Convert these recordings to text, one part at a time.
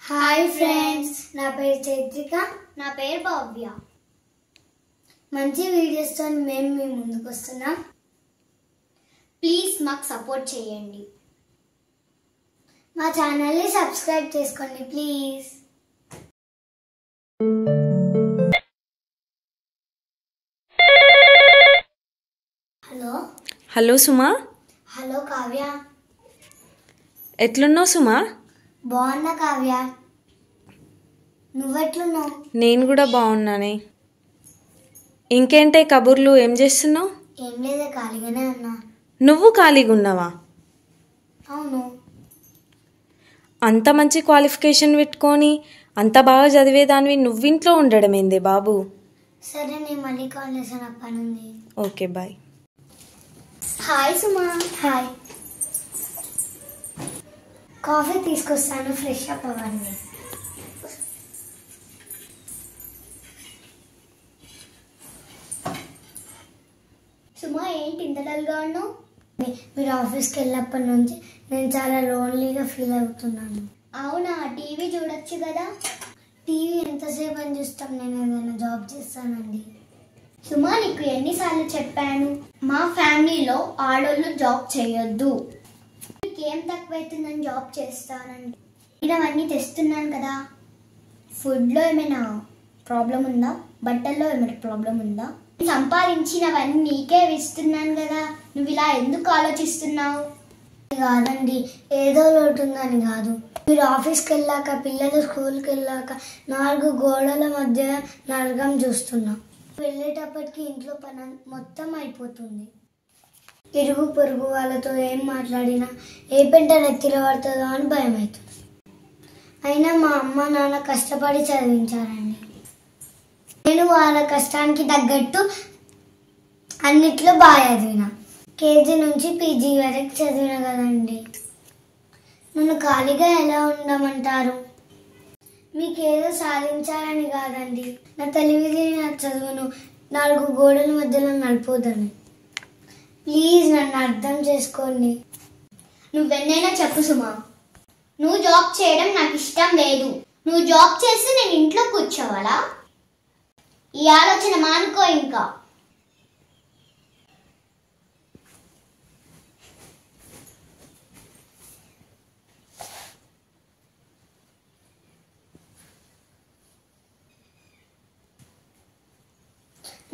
Hi friends, నా పేరు చైత్రిక. నా పేరు భవ్య. మంచి వీడియోస్తో మేము మీ ముందుకు వస్తున్నాం. ప్లీజ్ మాకు సపోర్ట్ చేయండి. మా ఛానల్ని సబ్స్క్రైబ్ చేసుకోండి please. Hello hello Suma. Hello Kavya. ఎట్లున్నావు సుమా? బాగున్నా కావ్య, నువ్వెట్లున్నావు? నేను కూడా బాగున్నానే. ఇంకేంటే కబుర్లు, ఏం చేస్తున్నావు? ఏం లేదా, ఖాళీగానే ఉన్నా. నువ్వు ఖాళీగా ఉన్నావా? అవును. అంత మంచి క్వాలిఫికేషన్ పెట్టుకొని అంత బాగా చదివేదానివి నువ్వింట్లో ఉండడం ఏందే బాబు? సరే, నేను మళ్ళీ కాల్ చేశాను, పని ఉంది. Okay, bye. Hi Suma. Hi. Coffee తీసుకొస్తాను, ఫ్రెష్ అప్ అవ్వండి. సుమా, ఏంటి ఇంత డల్గా ఉన్నావు? మీరు ఆఫీస్కి వెళ్ళినప్పటి నుంచి నేను చాలా లోన్లీగా ఫీల్ అవుతున్నాను. అవునా, టీవీ చూడొచ్చు కదా. టీవీ ఎంతసేపు అని చూస్తాం, నేను ఏదైనా జాబ్ చేస్తానండి. సుమా, నీకు ఎన్నిసార్లు చెప్పాను, మా ఫ్యామిలీలో ఆడోళ్ళు జాబ్ చేయొద్దు. నీకేం తక్కువైతుందని జాబ్ చేస్తానండి. నేను అవన్నీ తెస్తున్నాను కదా. ఫుడ్లో ఏమైనా ప్రాబ్లం ఉందా? బట్టల్లో ఏమైనా ప్రాబ్లం ఉందా? సంపాదించినవన్నీ నీకే ఇస్తున్నాను కదా, నువ్వు ఇలా ఎందుకు ఆలోచిస్తున్నావు? కాదండి, ఏదో లోటు ఉందని కాదు. మీరు ఆఫీస్కి వెళ్ళాక, పిల్లలు స్కూల్కి వెళ్ళాక 4 గోడల మధ్య నరకం చూస్తున్నా. వెళ్ళేటప్పటికి ఇంట్లో పని మొత్తం అయిపోతుంది. ఇరుగు పొరుగు వాళ్ళతో ఏం మాట్లాడినా ఏ పెంట నెత్తిలో పడుతుందో అని భయం అవుతుంది. అయినా మా అమ్మ నాన్న కష్టపడి చదివించారండి. నేను వాళ్ళ కష్టానికి తగ్గట్టు అన్నిట్లో బాగా చదివిన. కేజీ నుంచి పీజీ వరకు చదివిన కదండి. నన్ను ఖాళీగా ఎలా ఉండమంటారు? మీకేదో సాధించాలని కాదండి, నా తెలివిని నా చదువును 4 గోడల మధ్యలో నడిపోదని. ప్లీజ్ నన్ను అర్థం చేసుకోండి. నువ్వెన్నైనా చెప్పు సుమా, నువ్వు జాబ్ చేయడం నాకు ఇష్టం లేదు. నువ్వు జాబ్ చేసి నేను ఇంట్లో కూర్చోవాలా? ఈ ఆలోచన మానుకో. ఇంకా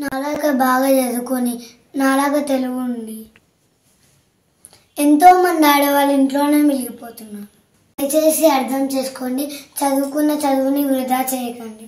నాలాగా బాగా చదువుకొని, నాలాగా తెలుగు ఉండి ఎంతో మంది ఆడవాళ్ళు ఇంట్లోనే మిగిలిపోతున్నారు. దయచేసి అర్థం చేసుకోండి, చదువుకున్న చదువుని వృధా చేయకండి.